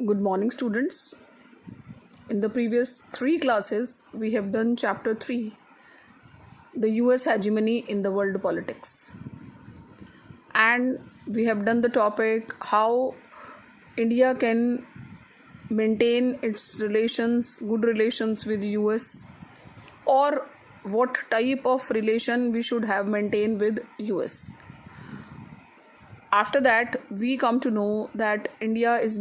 Good morning, students. In the previous three classes, we have done chapter 3, the US hegemony in the world politics. And we have done the topic how India can maintain its relations, good relations with US, or what type of relation we should have maintained with US. After that, we come to know that India is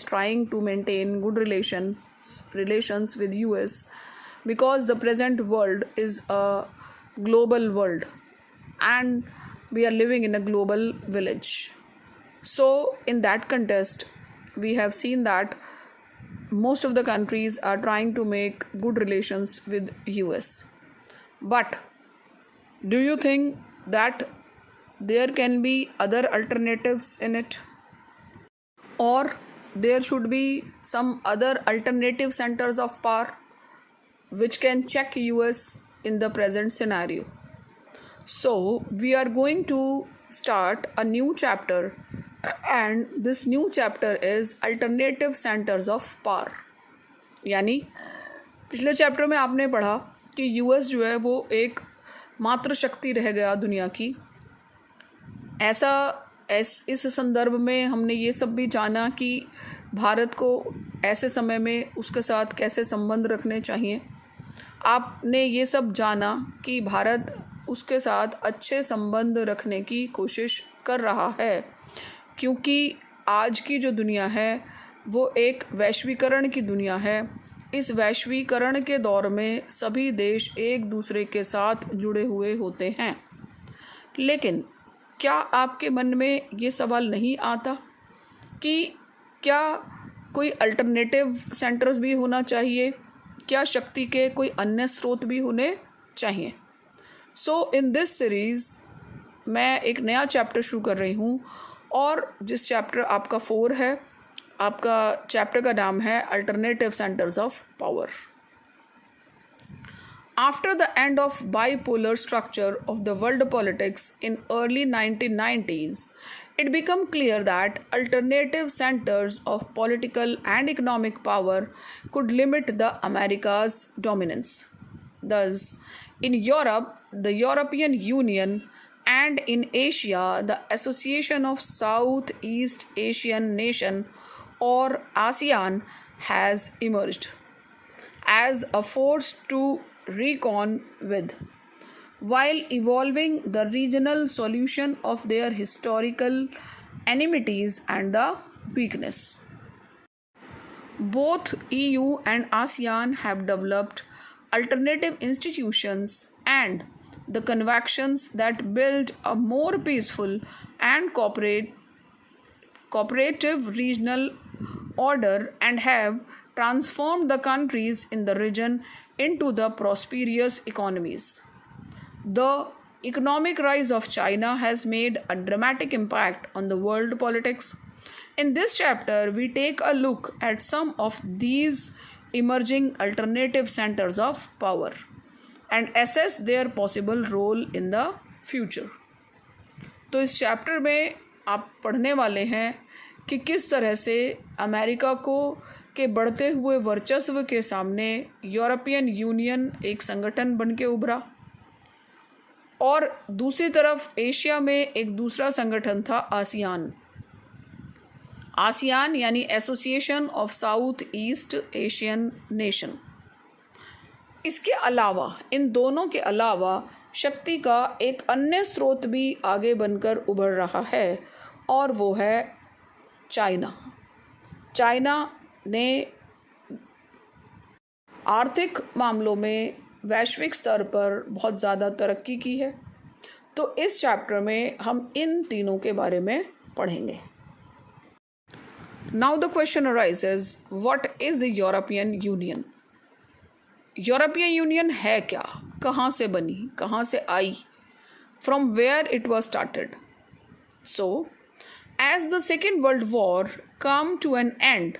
trying to maintain good relations with US, because the present world is a global world and we are living in a global village. So in that context, we have seen that most of the countries are trying to make good relations with US. But do you think that there can be other alternatives in it, or there should be some other alternative centers of power which can check US in the present scenario? So we are going to start a new chapter, and this new chapter is alternative centers of power. यानी पिछले chapter में आपने पढ़ा कि US जो है वो एक मात्र शक्ति रह गया दुनिया की। इस संदर्भ में हमने ये सब भी जाना कि भारत को ऐसे समय में उसके साथ कैसे संबंध रखने चाहिए। आपने ये सब जाना कि भारत उसके साथ अच्छे संबंध रखने की कोशिश कर रहा है, क्योंकि आज की जो दुनिया है वो एक वैश्वीकरण की दुनिया है। इस वैश्वीकरण के दौर में सभी देश एक दूसरे के साथ जुड़े हुए होते हैं। लेकिन क्या आपके मन में ये सवाल नहीं आता कि क्या कोई अल्टरनेटिव सेंटर्स भी होना चाहिए? क्या शक्ति के कोई अन्य स्रोत भी होने चाहिए? सो इन दिस सीरीज़ मैं एक नया चैप्टर शुरू कर रही हूँ, और जिस चैप्टर आपका 4 है, आपका चैप्टर का नाम है alternative centres of power. After the end of bipolar structure of the world politics in early 1990s, it became clear that alternative centers of political and economic power could limit the America's dominance. Thus, in Europe, the European Union, and in Asia, the Association of Southeast Asian Nations, or ASEAN, has emerged as a force to reckon with, while evolving the regional solution of their historical enmities and the weakness. Both EU and ASEAN have developed alternative institutions and the convictions that build a more peaceful and cooperative regional order and have transformed the countries in the region into the prosperous economies. The economic rise of China has made a dramatic impact on the world politics. In this chapter, we take a look at some of these emerging alternative centers of power and assess their possible role in the future. तो इस chapter में आप पढ़ने वाले हैं कि किस तरह से अमेरिका के बढ़ते हुए वर्चस्व के सामने यूरोपियन यूनियन एक संगठन बन के उभरा, और दूसरी तरफ एशिया में एक दूसरा संगठन था आसियान यानी association of South East Asian nation. इसके अलावा, इन दोनों के अलावा, शक्ति का एक अन्य स्रोत भी आगे बनकर उभर रहा है, और वो है चाइना ने आर्थिक मामलों में वैश्विक स्तर पर बहुत ज़्यादा तरक्की की है। तो इस चैप्टर में हम इन तीनों के बारे में पढ़ेंगे। Now the question arises, what is the European Union? European Union है क्या? कहाँ से बनी? कहाँ से आई? From where it was started? So as the Second World War came to an end,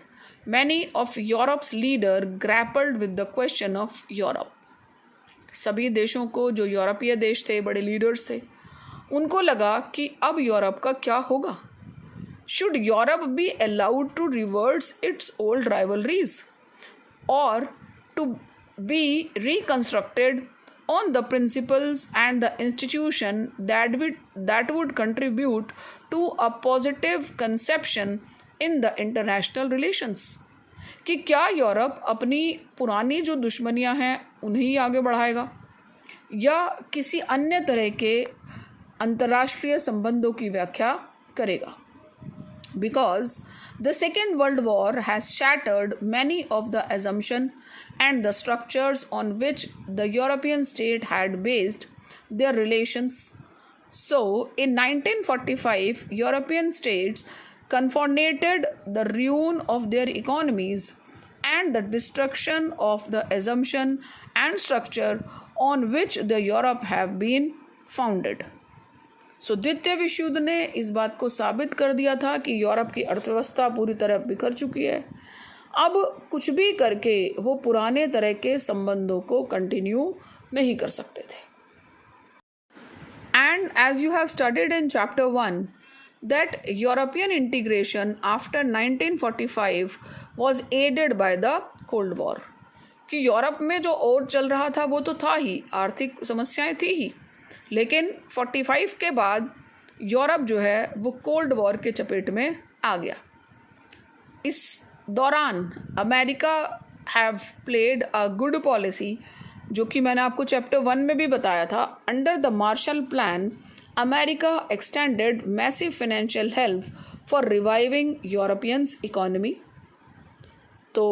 many of Europe's leaders grappled with the question of Europe. सभी देशों को, जो यूरोपीय देश थे, बड़े लीडर्स थे, उनको लगा कि अब यूरोप का क्या होगा। Should Europe be allowed to reverse its old rivalries or to be reconstructed on the principles and the institution that would contribute to a positive conception in the international relations? कि क्या Europe अपनी पुरानी जो दुश्मनियां हैं उन्हें ही आगे बढ़ाएगा या किसी अन्य तरह के अंतर्राष्ट्रीय संबंधों की व्याख्या करेगा? Because the Second World War has shattered many of the assumptions and the structures on which the European state had based their relations. So, in 1945, European states confronted the ruin of their economies and the destruction of the assumption and structure on which the Europe have been founded. सो द्वितीय विश्व युद्ध ने इस बात को साबित कर दिया था कि यूरोप की अर्थव्यवस्था पूरी तरह बिखर चुकी है। अब कुछ भी करके वो पुराने तरह के संबंधों को कंटिन्यू नहीं कर सकते थे। And as you have studied in chapter 1 that European integration after 1945 was aided by the cold war, कि यूरोप में जो और चल रहा था वो तो था ही, आर्थिक समस्याएं थी ही, लेकिन 45 के बाद यूरोप जो है वो कोल्ड वॉर के चपेट में आ गया। इस दौरान America have played a good policy, जो कि मैंने आपको चैप्टर 1 में भी बताया था। Under the Marshall plan America extended massive financial help for reviving Europeans economy. तो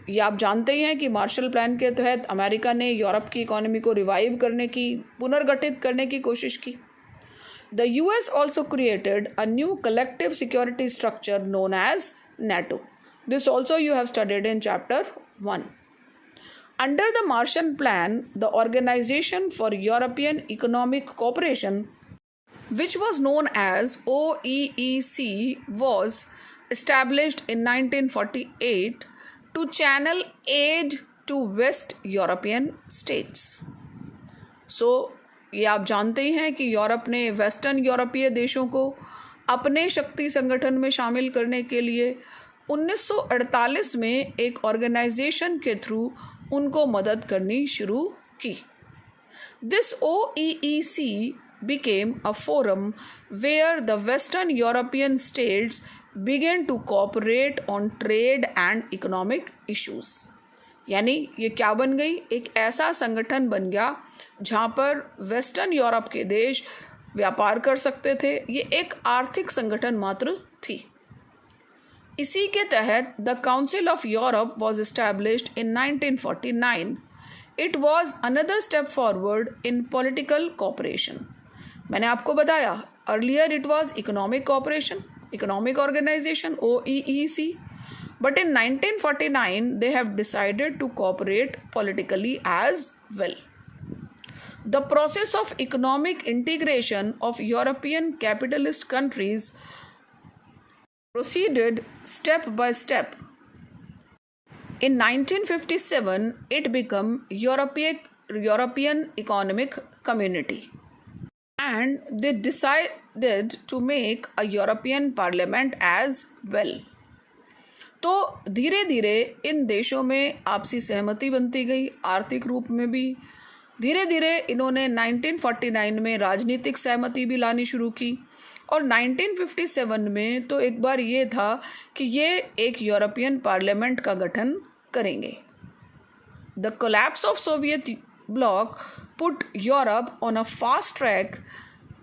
ये आप जानते ही हैं कि मार्शल प्लान के तहत अमेरिका ने यूरोप की इकोनॉमी को रिवाइव करने की, पुनर्गठित करने की कोशिश की। The US also created a new collective security structure known as NATO. This also you have studied in chapter 1. Under the Marshall Plan, the Organization for European Economic Cooperation, which was known as OEEC, was established in 1948 to channel aid to West European states. So, ये आप जानते ही हैं कि Europe ने western यूरोपीय देशों को अपने शक्ति संगठन में शामिल करने के लिए 1948 में एक ऑर्गेनाइजेशन के थ्रू उनको मदद करनी शुरू की। This OEEC became a forum where the Western European states began to cooperate on trade and economic issues. यानी ये क्या बन गई? एक ऐसा संगठन बन गया जहाँ पर वेस्टर्न यूरोप के देश व्यापार कर सकते थे। ये एक आर्थिक संगठन मात्र थी। इसी के तहत the council of Europe was established in 1949. It was another step forward in political cooperation. मैंने आपको बताया earlier it was economic cooperation, economic organization OEEC, but in 1949 they have decided to cooperate politically as well. The process of economic integration of European capitalist countries proceeded step by step. In 1957 it became European Economic Community, and they decided to make a European Parliament as well. तो धीरे धीरे इन देशों में आपसी सहमति बनती गई, आर्थिक रूप में भी। धीरे धीरे इन्होंने 1949 में राजनीतिक सहमति भी लानी शुरू की, और 1957 में तो एक बार ये था कि ये एक यूरोपियन पार्लियामेंट का गठन करेंगे। The collapse of Soviet bloc put Europe on a fast track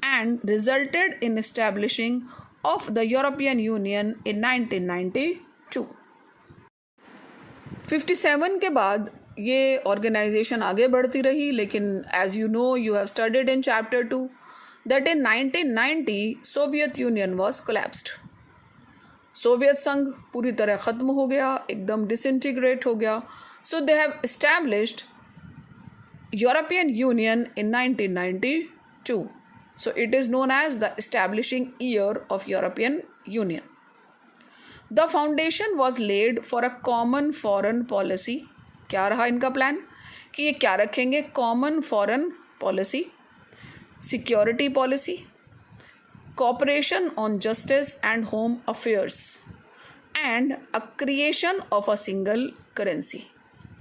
and resulted in establishing of the European Union in 1992। 57 के बाद ये ऑर्गेनाइजेशन आगे बढ़ती रही, लेकिन as you know, you have studied in chapter 2 that in 1990 Soviet Union was collapsed. Soviet संघ पूरी तरह ख़त्म हो गया, एकदम डिसइंटीग्रेट हो गया। So they have established European Union in 1992. So it is known as the establishing year of European Union. The foundation was laid for a common foreign policy. क्या रहा इनका प्लान कि ये क्या रखेंगे? Common foreign policy, security policy, cooperation on justice and home affairs, and a creation of a single currency.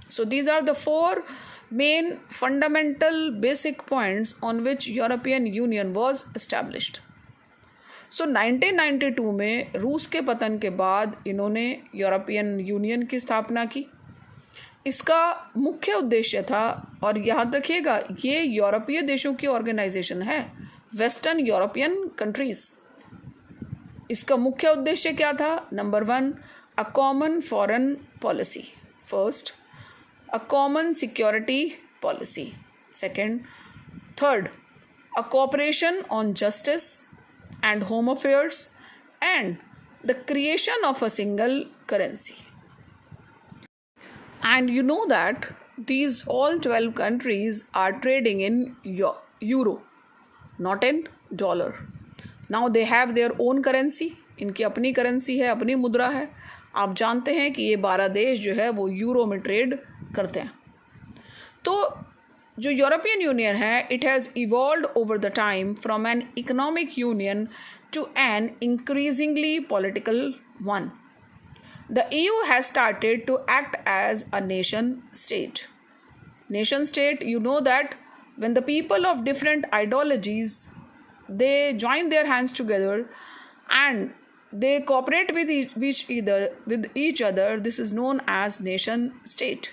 So these are the four main fundamental basic points on which European Union was established. So 1992 में रूस के पतन के बाद इन्होंने European union की स्थापना की. इसका मुख्य उद्देश्य था, और याद रखिएगा ये यूरोपीय देशों की ऑर्गेनाइजेशन है, वेस्टर्न यूरोपियन कंट्रीज. इसका मुख्य उद्देश्य क्या था? Number 1, a common foreign policy. First, a common security policy. Second, third, a cooperation on justice and home affairs, and the creation of a single currency. And you know that these all 12 countries are trading in euro, not in dollar. Now they have their own currency. इनकी अपनी currency है, अपनी मुद्रा है. आप जानते हैं कि ये 12 देश जो है वो यूरो में ट्रेड करते हैं. तो जो यूरोपियन यूनियन है, it has evolved over the time from an economic union to an increasingly political one. The EU has started to act as a nation state. Nation state, you know that when the people of different ideologies, they join their hands together and they cooperate with each other, this is known as nation state.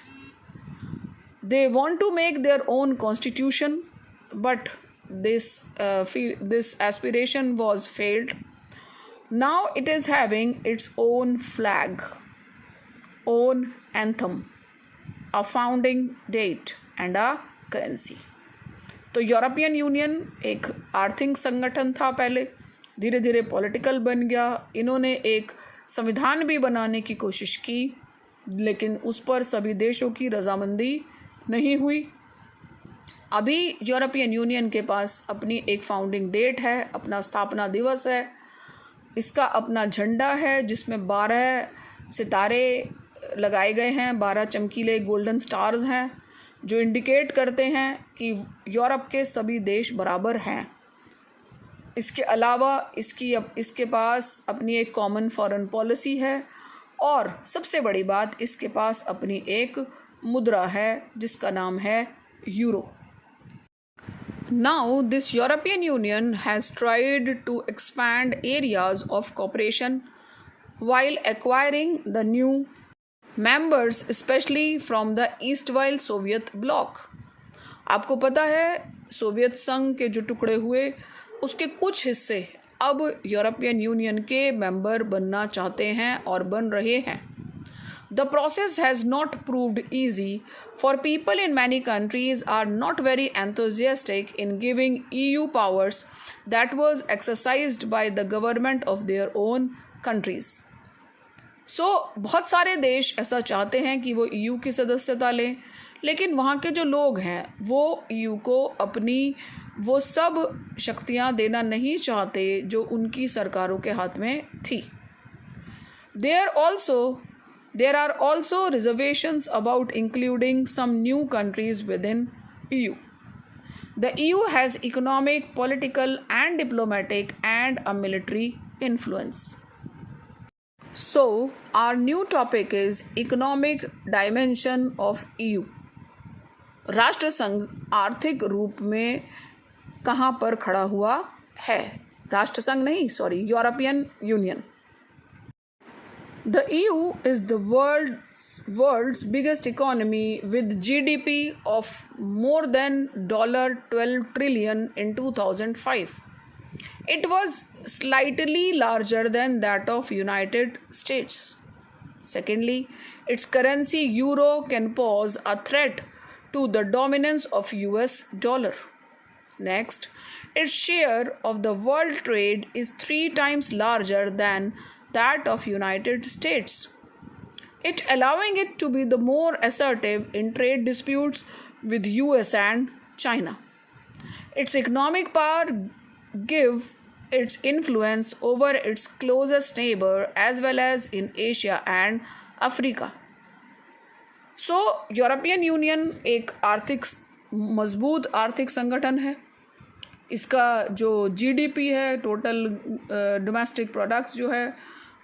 They want to make their own constitution, but this aspiration was failed. Now it is having its own flag, own anthem, a founding date and a currency. तो European union एक आर्थिक संगठन था पहले, धीरे धीरे political बन गया. इन्होंने एक संविधान भी बनाने की कोशिश की, लेकिन उस पर सभी देशों की रजामंदी नहीं हुई. अभी यूरोपियन यूनियन के पास अपनी एक फाउंडिंग डेट है, अपना स्थापना दिवस है, इसका अपना झंडा है जिसमें 12 सितारे लगाए गए हैं, 12 चमकीले गोल्डन स्टार्स हैं जो इंडिकेट करते हैं कि यूरोप के सभी देश बराबर हैं. इसके अलावा इसके पास अपनी एक कॉमन फॉरेन पॉलिसी है, और सबसे बड़ी बात, इसके पास अपनी एक मुद्रा है जिसका नाम है euro. Now this European Union has tried to expand areas of cooperation while acquiring the new members, especially from the erstwhile Soviet bloc. आपको पता है सोवियत संघ के जो टुकड़े हुए उसके कुछ हिस्से अब यूरोपियन यूनियन के मेंबर बनना चाहते हैं और बन रहे हैं. The process has not proved easy, for people in many countries are not very enthusiastic in giving EU powers that was exercised by the government of their own countries. So बहुत सारे देश ऐसा चाहते हैं कि वो EU की सदस्यता लें, लेकिन वहाँ के जो लोग हैं वो EU को अपनी वो सब शक्तियाँ देना नहीं चाहते जो उनकी सरकारों के हाथ में थी. There are also reservations about including some new countries within EU. The EU has economic, political, and diplomatic and a military influence. So, our new topic is economic dimension of EU. राष्ट्र संघ आर्थिक रूप में कहाँ पर खड़ा हुआ है? राष्ट्र संघ नहीं, European union. The EU is the world's biggest economy with GDP of more than $12 trillion in 2005. It was slightly larger than that of United States. Secondly, its currency euro can pose a threat to the dominance of US dollar. Next, its share of the world trade is 3 times larger than that of United States, it allowing it to be the more assertive in trade disputes with US and China. Its economic power give its influence over its closest neighbor as well as in Asia and Africa. So European union एक मजबूत आर्थिक संगठन है. इसका जो GDP है, total domestic products जो है,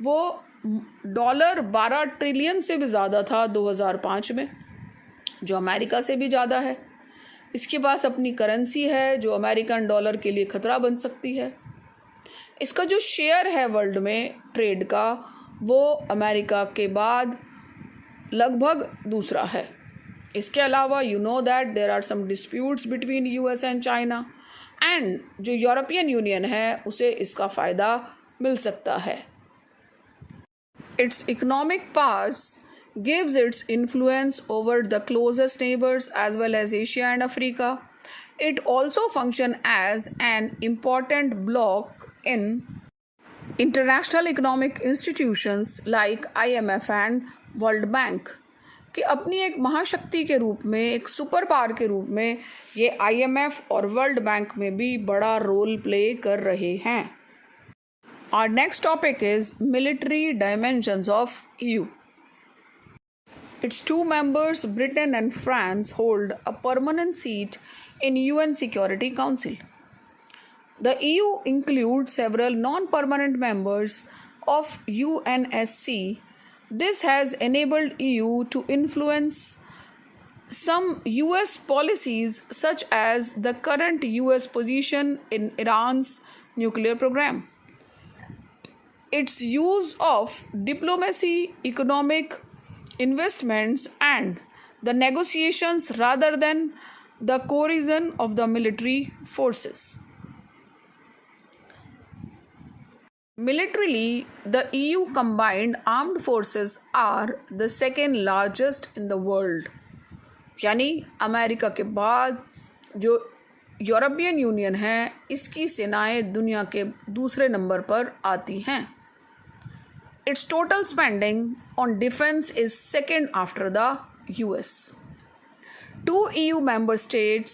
वो $12 ट्रिलियन से भी ज़्यादा था 2005 में, जो अमेरिका से भी ज़्यादा है। इसके पास अपनी करेंसी है जो अमेरिकन डॉलर के लिए खतरा बन सकती है। इसका जो शेयर है वर्ल्ड में ट्रेड का, वो अमेरिका के बाद लगभग दूसरा है। इसके अलावा you know that there are some disputes between US and China, and जो यूरोपियन यूनियन है उसे इसका फ़ायदा मिल सकता है। Its economic pass gives its influence over the closest neighbors as well as Asia and Africa. It also functions as an important bloc in international economic institutions like IMF and World Bank. कि अपनी एक महाशक्ति के रूप में, एक super power के रूप में ये IMF और वर्ल्ड बैंक में भी बड़ा रोल प्ले कर रहे हैं। Our next topic is military dimensions of EU. Its two members, Britain and France, hold a permanent seat in UN Security Council. The EU includes several non-permanent members of UNSC. This has enabled EU to influence some US policies, such as the current US position in Iran's nuclear program. Its use of diplomacy, economic investments and the negotiations rather than the coercion of the military forces. Militarily, the EU combined armed forces are the second largest in the world. यानी America के बाद जो European Union है, इसकी सेनाएं दुनिया के दूसरे नंबर पर आती हैं। Its total spending on defense is second after the US. Two EU member states,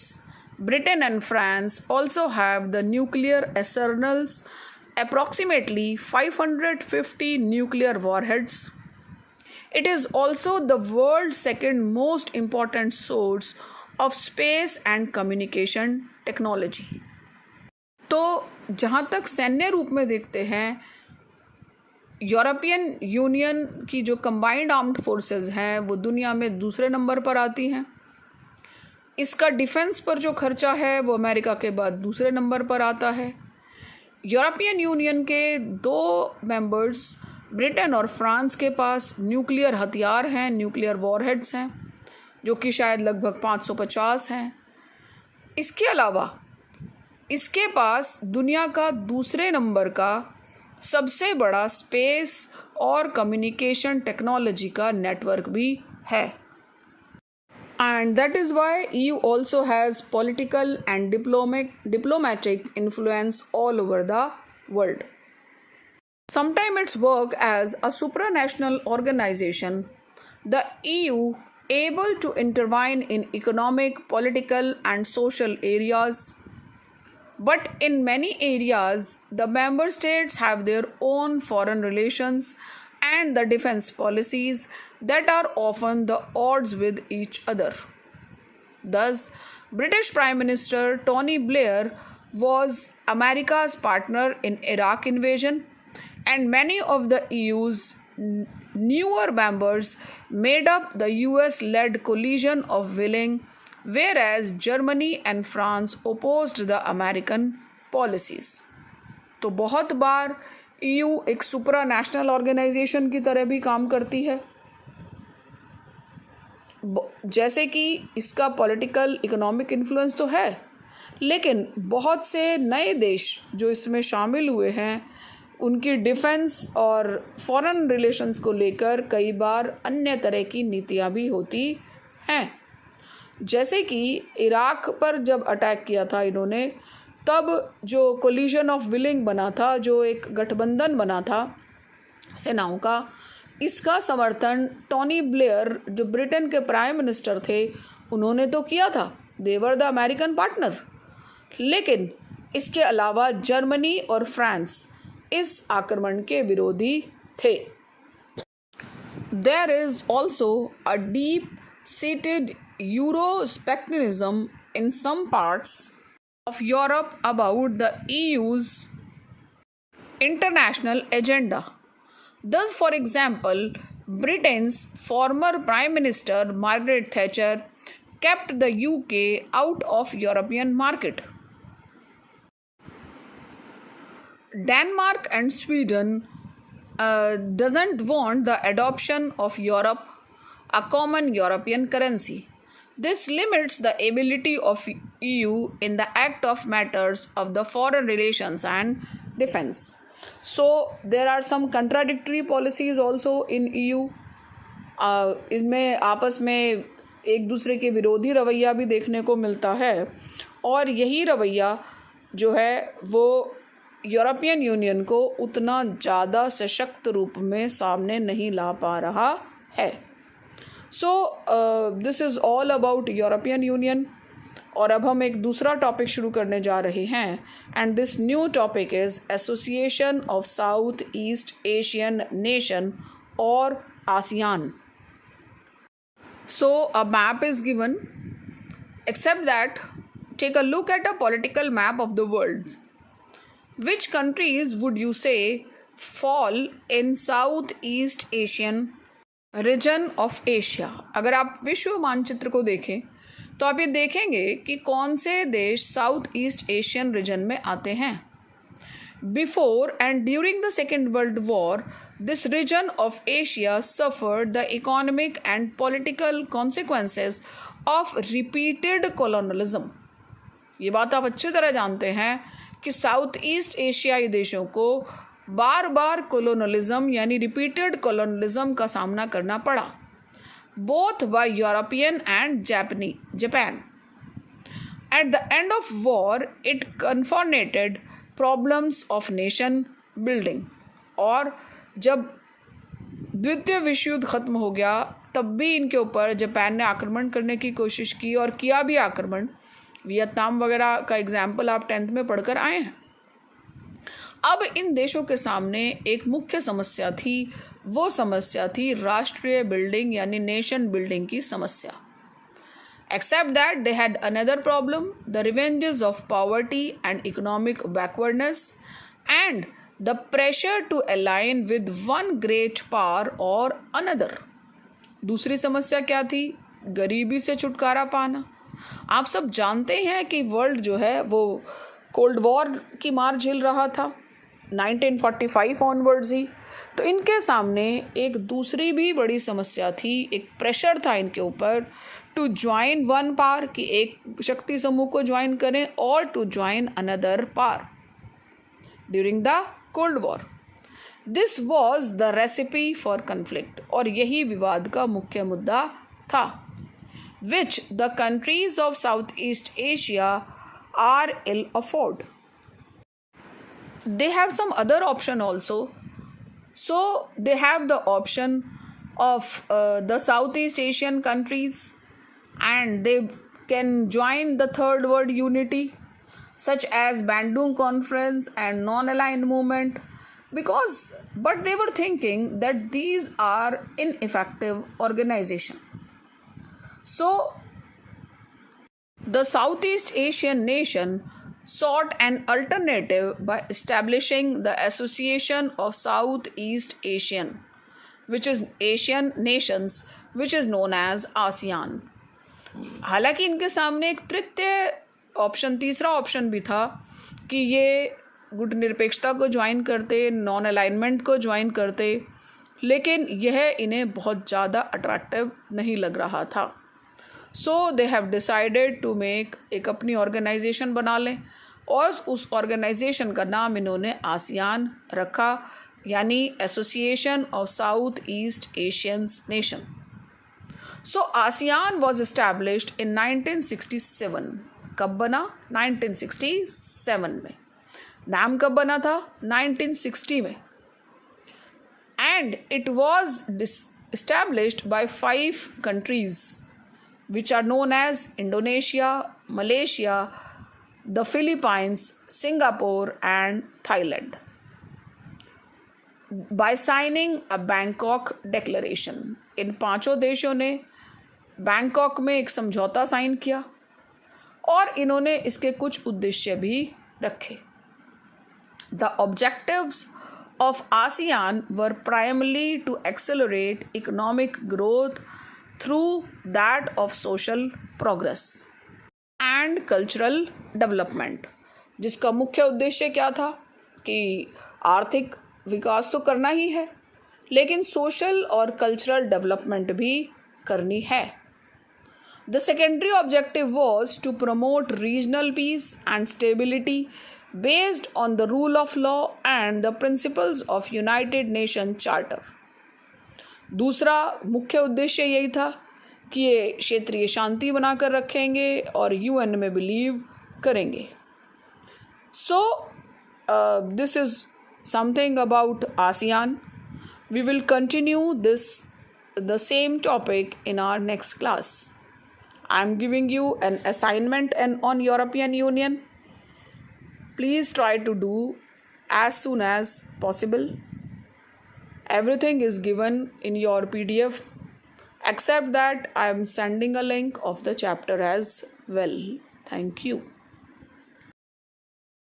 Britain and France, also have the nuclear arsenals, approximately 550 nuclear warheads. It is also the world's second most important source of space and communication technology. तो जहाँ तक सैन्य रूप में देखते हैं, European union की जो कंबाइंड आर्म्ड फोर्सेस हैं वो दुनिया में दूसरे नंबर पर आती हैं। इसका डिफेंस पर जो खर्चा है वो अमेरिका के बाद दूसरे नंबर पर आता है। यूरोपियन यूनियन के दो मेंबर्स, ब्रिटेन और फ्रांस, के पास न्यूक्लियर हथियार हैं, न्यूक्लियर वॉरहेड्स हैं, जो कि शायद लगभग 550 हैं। इसके अलावा इसके पास दुनिया का दूसरे नंबर का सबसे बड़ा स्पेस और कम्युनिकेशन टेक्नोलॉजी का नेटवर्क भी है। And that is why EU also has political and diplomatic influence all over the world. Sometimes its work as a supranational organization, the EU able to intervene in economic, political and social areas. But in many areas, the member states have their own foreign relations and the defense policies that are often the odds with each other. Thus, British Prime Minister Tony Blair was America's partner in Iraq invasion, and many of the EU's newer members made up the US-led coalition of willing, whereas Germany and France opposed the American policies. तो बहुत बार EU एक सुपरा national organisation की तरह भी काम करती है। जैसे कि इसका पॉलिटिकल इकोनॉमिक इन्फ्लुएंस तो है, लेकिन बहुत से नए देश जो इसमें शामिल हुए हैं, उनकी डिफेंस और फॉरेन रिलेशंस को लेकर कई बार अन्य तरह की नीतियां भी होती हैं। जैसे कि इराक पर जब अटैक किया था इन्होंने, तब जो कोलिशन ऑफ विलिंग बना था, जो एक गठबंधन बना था सेनाओं का, इसका समर्थन टोनी ब्लेयर जो ब्रिटेन के प्राइम मिनिस्टर थे उन्होंने तो किया था। दे वर द अमेरिकन पार्टनर। लेकिन इसके अलावा जर्मनी और फ्रांस इस आक्रमण के विरोधी थे। There is also a deep seated Euroscepticism in some parts of Europe about the EU's international agenda. Thus, for example, Britain's former Prime Minister Margaret Thatcher kept the UK out of European market. Denmark and Sweden doesn't want the adoption of Europe, a common European currency. This limits the ability of EU in the act of matters of the foreign relations and defense. So there are some contradictory policies also in EU. इसमें आपस में एक दूसरे के विरोधी रवैया भी देखने को मिलता है, और यही रवैया जो है वो यूरोपियन यूनियन को उतना ज़्यादा सशक्त रूप में सामने नहीं ला पा रहा है. So this is all about European union. और अब हम एक दूसरा टॉपिक शुरू करने जा रहे हैं, and this new topic is Association of South East Asian Nation और ASEAN. So a map is given. Except that, take a look at a political map of the world. Which countries would you say fall in Southeast Asian region of Asia? अगर आप विश्व मानचित्र को देखें तो आप ये देखेंगे कि कौन से देश साउथ ईस्ट एशियन रीजन में आते हैं. Before and during the second world war, this region of Asia suffered the economic and political consequences of repeated colonialism. ये बात आप अच्छी तरह जानते हैं कि साउथ ईस्ट एशियाई देशों को बार बार कोलोनलिज्म यानी रिपीटेड कोलोनलिज्म का सामना करना पड़ा, both by European and Japan. At the end of war it confronted problems of nation building. और जब द्वितीय विश्व युद्ध खत्म हो गया तब भी इनके ऊपर जापान ने आक्रमण करने की कोशिश की, और किया भी आक्रमण. वियतनाम वगैरह का एग्जाम्पल आप 10th में पढ़कर आए हैं. अब इन देशों के सामने एक मुख्य समस्या थी, वो समस्या थी राष्ट्रीय बिल्डिंग यानी नेशन बिल्डिंग की समस्या. Except that they had another problem, the revenges of poverty and economic backwardness and the pressure to align with one great power or another. दूसरी समस्या क्या थी? गरीबी से छुटकारा पाना. आप सब जानते हैं कि वर्ल्ड जो है वो कोल्ड वॉर की मार झेल रहा था 1945 ऑनवर्ड्स ही. तो इनके सामने एक दूसरी भी बड़ी समस्या थी, एक प्रेशर था इनके ऊपर टू ज्वाइन वन पावर, कि एक शक्ति समूह को ज्वाइन करें, और to join another power during the cold war. This was the recipe for conflict, और यही विवाद का मुख्य मुद्दा था, which the countries of Southeast Asia are ill afford. They have some other option also. So they have the option of the Southeast Asian countries, and they can join the third world unity such as Bandung Conference and non-aligned movement, but they were thinking that these are ineffective organization. So, the Southeast Asian nation sought an alternative by establishing the Association of Southeast Asian, which is Asian nations, which is known as ASEAN. हालांकि इनके सामने एक तृतीय option, तीसरा option भी था कि ये गुट निरपेक्षता को ज्वाइन करते, नॉन अलाइनमेंट को ज्वाइन करते, लेकिन यह इन्हें बहुत ज़्यादा अट्रैक्टिव नहीं लग रहा था. So they have decided to make, एक अपनी ऑर्गेनाइजेशन बना लें, और उस ऑर्गेनाइजेशन का नाम इन्होंने आसियान रखा, यानी association of South east Asians nation. So ASEAN was established इन 1967. कब बना? 1967 में. नाम कब बना था? 1960 में. And it was established by 5 countries which are known as Indonesia, Malaysia, the Philippines, Singapore and Thailand by signing a Bangkok Declaration. इन 5 देशों ने बैंकॉक में एक समझौता साइन किया, और इन्होंने इसके कुछ उद्देश्य भी रखे। The objectives of ASEAN were primarily to accelerate economic growth through that of social progress and cultural development, जिसका मुख्य उद्देश्य क्या था कि आर्थिक विकास तो करना ही है, लेकिन सोशल और कल्चरल डेवलपमेंट भी करनी है। The secondary objective was to promote regional peace and stability based on the rule of law and the principles of United Nations Charter. दूसरा मुख्य उद्देश्य यही था कि ये क्षेत्रीय शांति बनाकर रखेंगे और यूएन में बिलीव करेंगे। So this is something about ASEAN. We will continue the same topic in our next class. I am giving you an assignment on European Union. Please try to do as soon as possible. Everything is given in your PDF, except that I am sending a link of the chapter as well. Thank you.